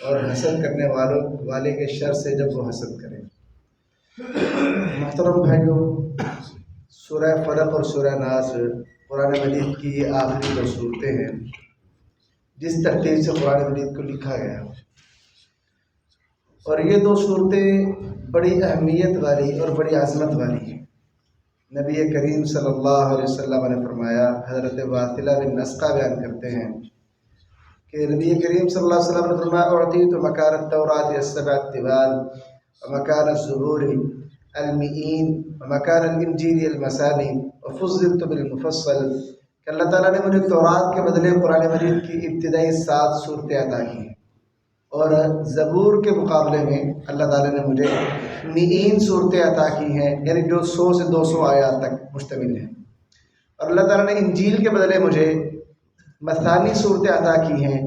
اور حسد کرنے والے کے شر سے جب وہ حسد کرے۔ محترم بھائیوں، سورہ فلق اور سورہ ناس قرآن مجید کی یہ آخری دو صورتیں ہیں جس ترتیب سے قرآن مجید کو لکھا گیا، اور یہ دو صورتیں بڑی اہمیت والی اور بڑی عظمت والی ہیں۔ نبی کریم صلی اللہ علیہ وسلم نے فرمایا، حضرت واثلہ بن اسقا بیان کرتے ہیں کہ نبی کریم صلی اللہ علیہ وسلم نے فرمایا، اعطیت مکان التوراۃ السبع الطوال ومکان الزبور المئین ومکان الانجیل المثانی وفضلت بالمفصل، کہ اللہ تعالیٰ نے مجھے تورات کے بدلے قرآن مجید کی ابتدائی 7 صورتیں عطا کی ہیں، اور زبور کے مقابلے میں اللہ تعالیٰ نے مجھے مئین صورتیں عطا کی ہیں، یعنی جو 100 سے 200 آیات تک مشتمل ہیں، اور اللہ تعالیٰ نے انجیل کے بدلے مجھے مثانی صورتیں عطا کی ہیں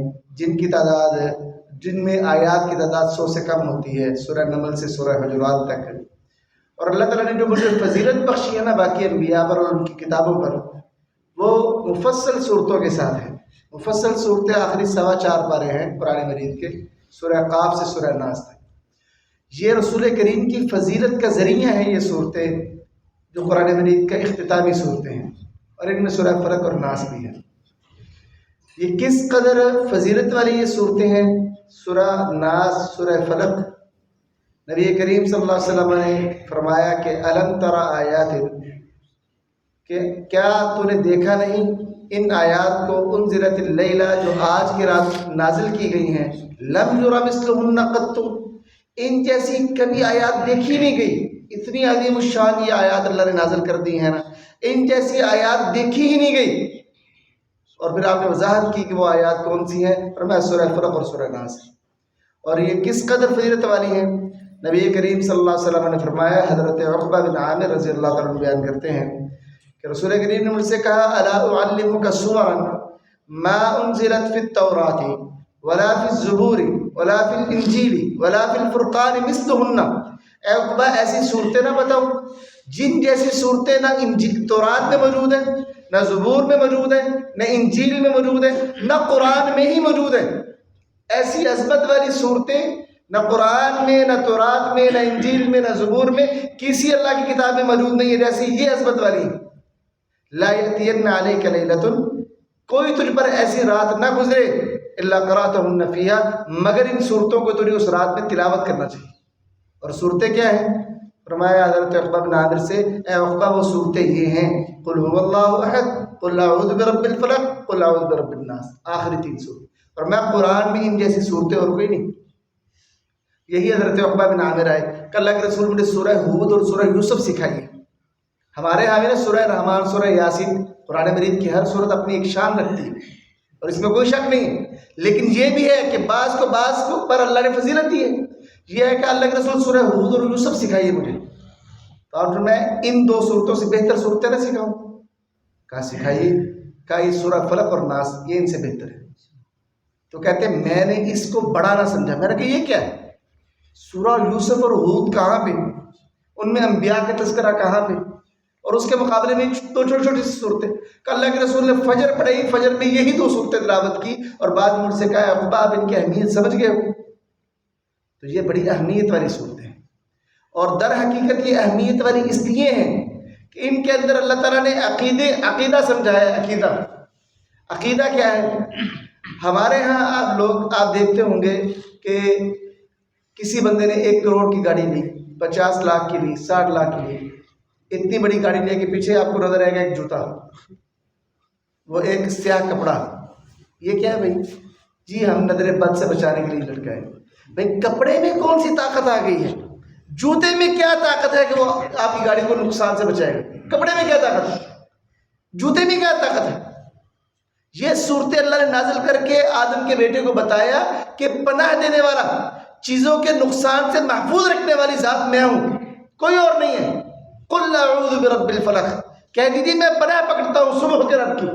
جن میں آیات کی تعداد 100 سے کم ہوتی ہے، سورہ نمل سے سورہ حجرات تک۔ اور اللہ تعالیٰ نے جو مجھے فضیلت بخشی ہے نا باقی انبیاء پر اور ان کی کتابوں پر، وہ مفصل صورتوں کے ساتھ ہے۔ مفصل صورتیں آخری 4.25 پارے ہیں قرآن مجید کے، سورہ قاف سے سورہ ناس تک۔ یہ رسول کریم کی فضیلت کا ذریعہ ہیں یہ صورتیں جو قرآن مجید کا اختتامی صورتیں ہیں، اور ان میں سورہ فلق اور ناس بھی ہے۔ یہ کس قدر فضیلت والی یہ صورتیں ہیں، سورہ ناس، سورہ فلق، نبی کریم صلی اللہ علیہ وسلم نے فرمایا کہ الم تر آیات، کہ کیا تو نے دیکھا نہیں ان آیات کو، انزلت اللیلہ، جو آج کی رات نازل کی گئی ہیں، لم یری مثلہن قط، ان جیسی کبھی آیات دیکھی نہیں گئی۔ اتنی عظیم الشان یہ آیات اللہ نے نازل کر دی ہیں نا، ان جیسی آیات دیکھی ہی نہیں گئی۔ اور پھر آپ نے وضاحت کی کہ وہ آیات کون سی ہیں، فرمایا سورہ فلق اور سورہ ناس۔ اور یہ کس قدر فضیلت والی ہیں، نبی کریم صلی اللہ علیہ وسلم نے فرمایا، حضرت عقبہ بن عامر رضی اللہ تعالیٰ عنہ بیان کرتے ہیں کہ رسول کریم نے مجھ سے کہا، الا اعلمک سورا ما انزلت فی التوراۃ ولا فی الزبور ولا فی الانجیل ولا فی الفرقان مثلہن، اے عقبہ ایسی صورتیں نہ بتاؤں جن جیسی صورتیں نہ تورات میں موجود ہیں، نہ زبور میں موجود ہیں، نہ انجیل میں موجود ہیں، نہ قرآن میں ہی موجود ہیں۔ ایسی عظمت والی صورتیں نہ قرآن میں، نہ تورات میں، نہ انجیل میں، نہ زبور میں، کسی اللہ کی کتاب میں موجود نہیں ہے جیسی یہ عظمت والی۔ لا یأتین علیک لیلۃ، کوئی تجھ پر ایسی رات نہ گزرے الا قرأتہن فیہا، مگر ان صورتوں کو تجھے اس رات میں تلاوت کرنا چاہیے۔ اور صورتیں کیا ہیں؟ فرمایا حضرت عقبہ بن عامر سے، اے عقبہ وہ صورتیں یہ ہیں، قل هو اللہ احد، قل اعوذ برب الفلق، قل اعوذ برب الناس، آخری 3 صورت۔ اور میں قرآن میں ان جیسی صورتیں اور کوئی نہیں۔ یہی حضرت عقبہ بن عامر آئے کہ اللہ کے رسول نے سورہ ہود اور سورہ یوسف سکھائی ہے۔ ہمارے ہاں نا سورہ رحمان، سورہ یاسین، قرآن مجید کی ہر صورت اپنی ایک شان رکھتی ہے اور اس میں کوئی شک نہیں ہے، لیکن یہ بھی ہے کہ بعض کو پر اللہ نے فضیلت دی ہے۔ یہ ہے کہ اللہ کے رسول سورہ ہود اور یوسف سکھائیے مجھے، تو اور میں ان 2 صورتوں سے بہتر صورتیں نہ سکھاؤں؟ کہا سکھائیے، کہا یہ سورہ فلق اور ناس یہ ان سے بہتر ہے۔ تو کہتے ہیں میں نے اس کو بڑا نہ سمجھا، میں نے کہا یہ کیا ہے؟ سورہ یوسف اور ہود کہاں پہ؟ ان میں انبیاء کا تذکرہ کہاں پہ؟ اور اس کے مقابلے میں 2 چھوٹی چھوٹی صورتیں، کہ اللہ کے رسول نے فجر پڑھائی، فجر میں یہی 2 صورتیں تلاوت کی، اور بعد میں مجھ سے کہا عقبہ آپ ان کی اہمیت سمجھ گئے ہو؟ تو یہ بڑی اہمیت والی صورتیں ہیں، اور در حقیقت یہ اہمیت والی اس لیے ہیں کہ ان کے اندر اللہ تعالیٰ نے عقیدہ سمجھایا ہے۔ عقیدہ کیا ہے؟ ہمارے ہاں آپ دیکھتے ہوں گے کہ کسی بندے نے 1 کروڑ کی گاڑی لی، 50 لاکھ کی لی، 60 لاکھ کی لی، اتنی بڑی گاڑی لے کے پیچھے آپ کو نظر آئے گا ایک جوتا، وہ ایک سیاہ کپڑا، یہ کیا ہے بھائی؟ جی ہم نظر بد سے بچانے کے لیے لٹکائے۔ بھائی کپڑے میں کون سی طاقت آ گئی ہے؟ جوتے میں کیا طاقت ہے کہ وہ آپ کی گاڑی کو نقصان سے بچائے گا؟ کپڑے میں کیا طاقت ہے؟ جوتے میں کیا طاقت ہے؟ یہ صورتیں اللہ نے نازل کر کے آدم کے بیٹے کو بتایا کہ پناہ دینے والا، چیزوں کے نقصان سے محفوظ رکھنے والی ذات میں ہوں، کوئی اور نہیں ہے۔ قل اعوذ برب الفلق، کہہ دیجیے میں پناہ پکڑتا ہوں صبح کے رب کی۔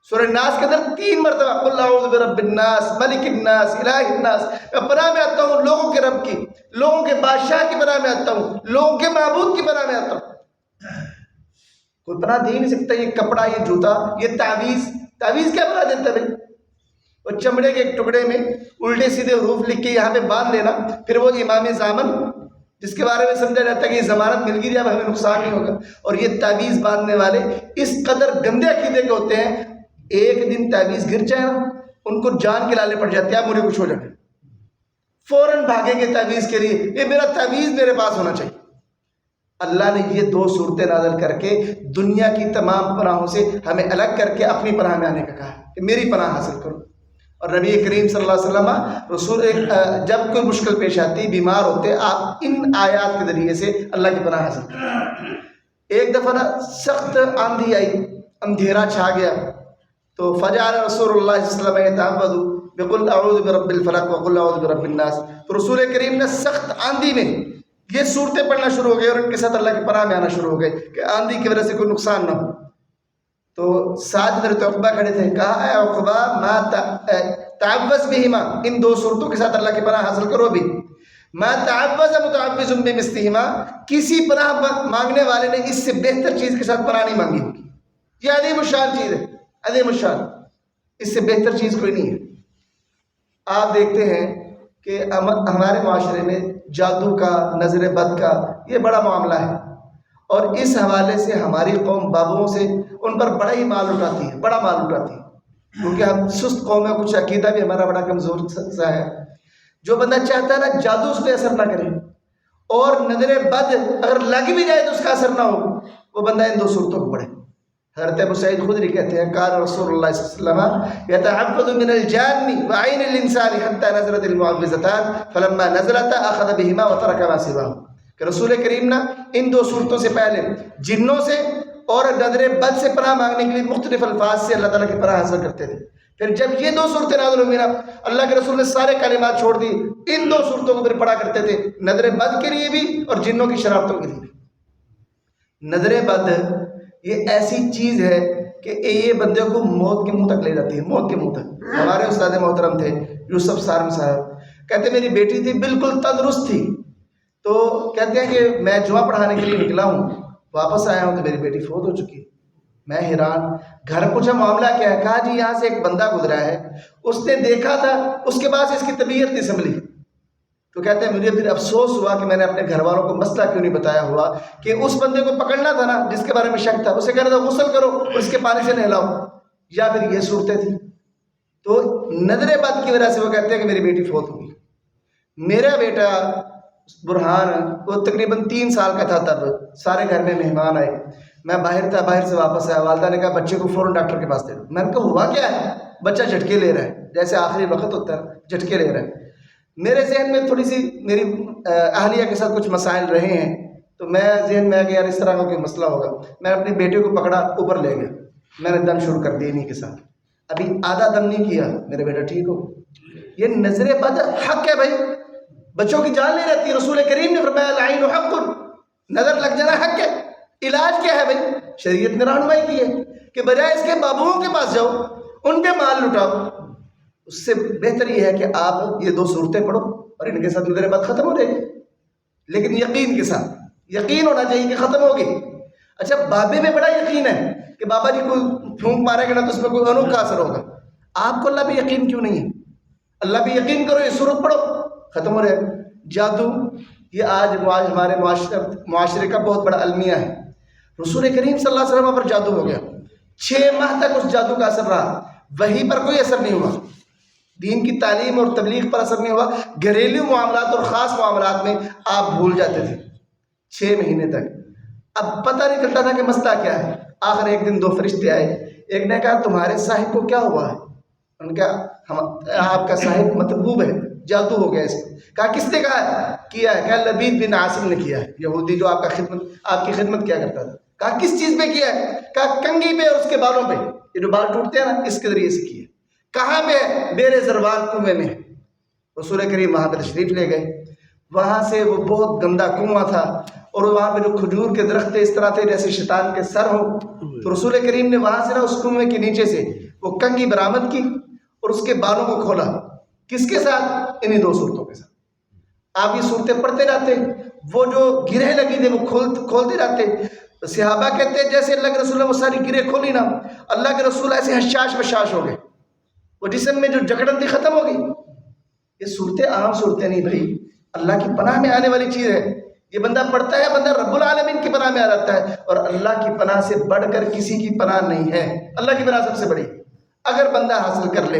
سورہ ناس کے اندر 3 مرتبہ قل اعوذ برب الناس، ملک الناس، الہ الناس، میں پناہ میں آتا ہوں لوگوں کے رب کی، لوگوں کے بادشاہ کی پناہ میں آتا ہوں، لوگوں کے معبود کی پناہ میں آتا ہوں۔ کوئی پناہ دے ہی نہیں سکتا۔ یہ کپڑا، یہ جوتا، یہ تعویذ کیا پناہ دیتا ہے بھائی؟ اور چمڑے کے ایک ٹکڑے میں الٹے سیدھے حروف لکھ کے یہاں پہ باندھ لینا، پھر وہ امام زامن جس کے بارے میں سمجھا جاتا ہے کہ یہ ضمانت مل گئی، اب ہمیں نقصان نہیں ہوگا، اور یہ تعویذ باندھنے والے اس قدر گندے عقیدے کے ہوتے ہیں، ایک دن تعویذ گر جائے نا ان کو جان کے لالے پڑ جاتے ہیں، اب مجھے کچھ ہو جائے فوراً بھاگیں گے تعویذ کے لیے، یہ میرا تعویذ میرے پاس ہونا چاہیے۔ اللہ نے یہ دو صورتیں نازل کر کے دنیا کی تمام پناہوں سے ہمیں الگ کر کے اپنی پناہ میں آنے کا کہا کہ میری پناہ حاصل کرو۔ اور نبی کریم صلی اللہ علیہ وسلم رسول جب کوئی مشکل پیش آتی، بیمار ہوتے، آپ ان آیات کے ذریعے سے اللہ کی پناہ حاصل کریں۔ ایک دفعہ نا سخت آندھی آئی، اندھیرا چھا گیا، تو فجعل رسول اللہ صلی اللہ علیہ وسلم يتعوذ بقل اعوذ برب الفلق وقل اعوذ برب الناس، تو رسول کریم نے سخت آندھی میں یہ صورتیں پڑھنا شروع ہو گئی اور ان کے ساتھ اللہ کی پناہ میں آنا شروع ہو گئے کہ آندھی کی وجہ سے کوئی نقصان نہ ہو۔ تو ساتھ حضرت عقبہ کھڑے تھے، کہا اے عقبہ ما تعوذ بہما، ان دو صورتوں کے ساتھ اللہ کی پناہ حاصل کرو بھی۔ ما تعوذ متعوذ بمثلہما، کسی پناہ مانگنے والے نے اس سے بہتر چیز کے ساتھ پناہ نہیں مانگی ہوگی، یہ عظیم الشان چیز ہے، عظیم الشان، اس سے بہتر چیز کوئی نہیں ہے۔ آپ دیکھتے ہیں کہ ہمارے معاشرے میں جادو کا، نظر بد کا یہ بڑا معاملہ ہے، اور اس حوالے سے ہماری قوم بابوں سے ان پر بڑا ہی مال اٹھاتی ہے، بڑا مال اٹھاتی ہے، کیونکہ ہم سست قوم ہے، کچھ عقیدہ بھی ہمارا بڑا کمزور سا ہے۔ جو بندہ چاہتا ہے نا جادو اس پہ اثر نہ کرے، اور نظر بد اگر لگ بھی جائے تو اس کا اثر نہ ہو، وہ بندہ ان دو صورتوں کو پڑھے۔ حضرت ابو سعید خدری کہتے ہیں قال رسول اللہ صلی اللہ علیہ وسلم يتعوذ من الجان وعين الانسان حتى نزلت المعوذتان فلما نزلتا اخذ بهما وترك ما سواه، کہ رسول کریم نے ان دو صورتوں سے پہلے جنوں سے اور نظر بد سے پناہ مانگنے کے لیے مختلف الفاظ سے اللہ تعالیٰ کی پناہ حاصل کرتے تھے، پھر جب یہ دو صورتیں نازل ہوئی نا اللہ کے رسول نے سارے کلمات چھوڑ دی، ان دو صورتوں کو پھر پڑھا کرتے تھے، نظر بد کے لیے بھی اور جنوں کی شرارتوں کے لیے بھی۔ نظر بد یہ ایسی چیز ہے کہ یہ بندے کو موت کے منہ تک لے جاتی ہے، موت کے منہ تک۔ ہمارے استاد محترم تھے یوسف سالم صاحب، کہتے میری بیٹی تھی بالکل تندرست تھی، تو کہتے ہیں کہ میں جمعہ پڑھانے کے لیے نکلا ہوں، واپس آیا ہوں تو میری بیٹی فوت ہو چکی۔ میں حیران، گھر پوچھا معاملہ کیا ہے؟ کہا جی یہاں سے ایک بندہ گزرا ہے، اس نے دیکھا تھا، اس کے بعد اس کی طبیعت نہیں سنبھلی۔ تو کہتے ہیں مجھے پھر افسوس ہوا کہ میں نے اپنے گھر والوں کو مسئلہ کیوں نہیں بتایا ہوا کہ اس بندے کو پکڑنا تھا نا جس کے بارے میں شک تھا، اسے کہنا تھا غسل کرو اور اس کے پانی سے نہلاؤ، یا پھر یہ صورتیں تھیں۔ تو نظر بد کی وجہ سے وہ کہتے ہیں کہ میری بیٹی فوت ہوگی۔ میرا بیٹا برہان وہ تقریباً 3 سال کا تھا، تب سارے گھر میں مہمان آئے، میں باہر تھا، باہر سے واپس آیا، والدہ نے کہا بچے کو فوراً ڈاکٹر کے پاس دے دو۔ میں نے کہا ہوا کیا ہے؟ بچہ جھٹکے لے رہا ہے، جیسے آخری وقت ہوتا ہے جھٹکے لے رہا ہے۔ میرے ذہن میں تھوڑی سی میری اہلیہ کے ساتھ کچھ مسائل رہے ہیں، تو میں ذہن میں آ گیا یار اس طرح کا کوئی مسئلہ ہوگا، میں اپنے بیٹے کو پکڑا اوپر لے گیا، میں نے دم شروع کر دی انہیں کے ساتھ، ابھی آدھا دم نہیں کیا میرا بیٹا ٹھیک ہو۔ یہ نظر بد حق ہے بھائی، بچوں کی جان لے رہتی ہے، رسول کریم نے فرمایا العین حق، نظر لگ جانا حق ہے۔ علاج کیا ہے بھائی؟ شریعت نے رہنمائی کی ہے کہ بجائے اس کے بابوؤں کے پاس جاؤ، ان کے مال لٹاؤ، اس سے بہتر یہ ہے کہ آپ یہ دو صورتیں پڑھو اور ان کے ساتھ نظر بد ختم ہو جائے گی، لیکن یقین کے ساتھ، یقین ہونا چاہیے کہ ختم ہوگی۔ اچھا بابے میں بڑا یقین ہے کہ بابا جی کوئی پھونک مارے گا نا تو اس میں کوئی انوکھا اثر ہوگا، آپ کو اللہ پہ یقین کیوں نہیں ہے؟ اللہ پہ یقین کرو، یہ صورت پڑھو، ختم ہو رہا ہے۔ جادو یہ آج ہمارے معاشرے کا بہت بڑا المیہ ہے۔ رسول کریم صلی اللہ علیہ وسلم پر جادو ہو گیا، 6 ماہ تک اس جادو کا اثر رہا، وحی پر کوئی اثر نہیں ہوا، دین کی تعلیم اور تبلیغ پر اثر نہیں ہوا، گھریلو معاملات اور خاص معاملات میں آپ بھول جاتے تھے 6 مہینے تک۔ اب پتہ نہیں چلتا تھا کہ مسئلہ کیا ہے۔ آخر ایک دن 2 فرشتے آئے، ایک نے کہا تمہارے صاحب کو کیا ہوا ہے؟ ان کا آپ کا صاحب مطبوب ہے، جادو ہو گیا اس کو۔ کہا کس نے کیا ہے؟ کہا لبید بن عاصم نے کیا ہے، یہودی جو آپ کی خدمت کیا کرتا تھا۔ کہا کس چیز پہ کیا ہے؟ کہا کنگھی پہ اور اس کے بالوں پہ، یہ جو بال ٹوٹتے ہیں نا اس کے ذریعے سے کیا۔ کہاں پہ ہے؟ بیر زروان کنویں میں۔ رسول کریم وہاں پہ تشریف لے گئے، وہاں سے وہ بہت گندا کنواں تھا، اور وہاں پہ جو کھجور کے درخت اس طرح تھے جیسے شیطان کے سر ہوں۔ تو رسول کریم نے وہاں سے نا اس کنویں کے نیچے سے وہ کنگھی برآمد کی اور اس کے بالوں کو کھولا۔ کس کے ساتھ؟ انہی 2 صورتوں کے ساتھ۔ آپ یہ صورتیں پڑھتے جاتے، وہ جو گرہیں لگی تھے وہ کھولتے جاتے۔ صحابہ کہتے ہیں جیسے اللہ کے رسول نے وہ ساری گرہیں کھولی نا، اللہ کے رسول ایسے حشاش بشاش ہو گئے، وہ جسم میں جو جکڑن تھی ختم ہو گئی. یہ صورتیں عام صورتیں نہیں بھائی، اللہ کی پناہ میں آنے والی چیز ہے. یہ بندہ پڑھتا ہے، بندہ رب العالمین کی پناہ میں آ جاتا ہے. اور اللہ کی پناہ سے بڑھ کر کسی کی پناہ نہیں ہے. اللہ کی پناہ سب سے بڑی اگر بندہ حاصل کر لے.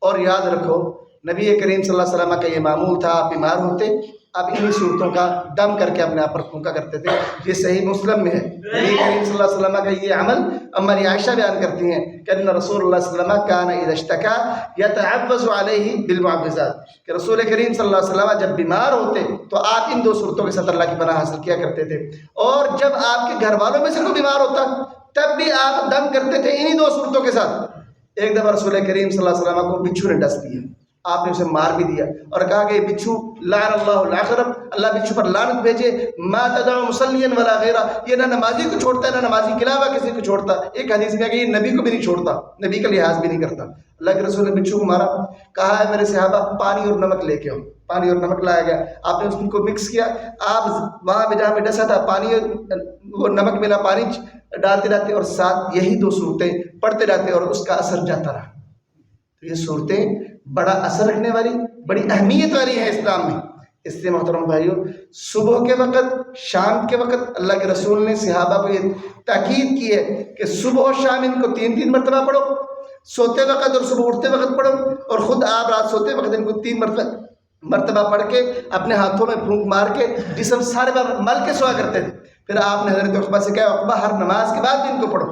اور یاد رکھو نبی کریم صلی اللہ علیہ وسلم کا یہ معمول تھا، آپ بیمار ہوتے آپ انہی صورتوں کا دم کر کے اپنے آپ پر پھونکا کرتے تھے. یہ صحیح مسلم میں ہے. نبی کریم صلی اللہ علیہ وسلم کا یہ عمل اما عائشہ بیان کرتی ہیں کہ ان رسول اللہ صلی اللہ علیہ وسلم کان اذا اشتکا یتعوذ علیہ بالمعوذات، کہ رسول کریم صلی اللہ علیہ وسلم جب بیمار ہوتے تو آپ ان دو صورتوں کے ساتھ اللہ کی پناہ حاصل کیا کرتے تھے. اور جب آپ کے گھر والوں میں سے کوئی بیمار ہوتا تب بھی آپ دم کرتے تھے انہی دو صورتوں کے ساتھ. ایک دفعہ رسول کریم صلی اللہ علیہ وسلم کو بچھو نے ڈس دیا، آپ نے اسے مار بھی دیا اور کہا کہ یہ بچھو لعن اللہ العقرب، اللہ بچھو پر لعنت بھیجے. ما تدع مصلیا ولا غیرہ، یہ نہ نمازی کو چھوڑتا ہے نہ نمازی کے علاوہ کسی کو چھوڑتا. ایک حدیث میں کہ یہ نبی کو بھی نہیں چھوڑتا، نبی کا لحاظ بھی نہیں کرتا. اللہ کے رسول نے بچھو کو مارا، کہا ہے میرے صحابہ پانی اور نمک لے کے آؤ. پانی اور نمک لایا گیا، آپ نے اس کو مکس کیا. آپ وہاں پہ جہاں پہ ڈسا تھا پانی وہ نمک ملا، پانی ڈالتے رہتے اور ساتھ یہی دو صورتیں پڑھتے رہتے اور اس کا اثر جاتا رہا. تو یہ صورتیں بڑا اثر رکھنے والی، بڑی اہمیت والی ہیں اسلام میں. اس لیے محترم بھائیو، صبح کے وقت شام کے وقت اللہ کے رسول نے صحابہ کو یہ تاکید کی ہے کہ صبح و شام ان کو 3 مرتبہ پڑھو، سوتے وقت اور صبح اٹھتے وقت پڑھو. اور خود آپ رات سوتے وقت ان کو 3 مرتبہ پڑھ کے اپنے ہاتھوں میں پھونک مار کے جسم سارے بار مل کے سوا کرتے تھے. پھر آپ نے حضرت عقبہ سے کہا عقبہ ہر نماز کے بعد بھی ان کو پڑھو.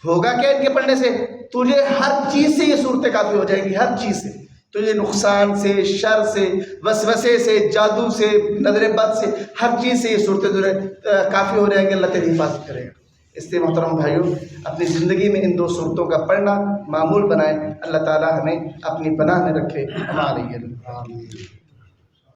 ہوگا کیا ان کے پڑھنے سے؟ تجھے ہر چیز سے یہ صورتیں کافی ہو جائیں گی. ہر چیز سے تجھے نقصان سے، شر سے، وسوسے سے، جادو سے، نظر بد سے، ہر چیز سے یہ صورتیں تجھے کافی ہو جائیں گی. اللہ تیری حفاظت کرے گا. اس لیے محترم بھائیوں، اپنی زندگی میں ان 2 صورتوں کا پڑھنا معمول بنائیں. اللہ تعالی ہمیں اپنی پناہ میں رکھے. ہمارے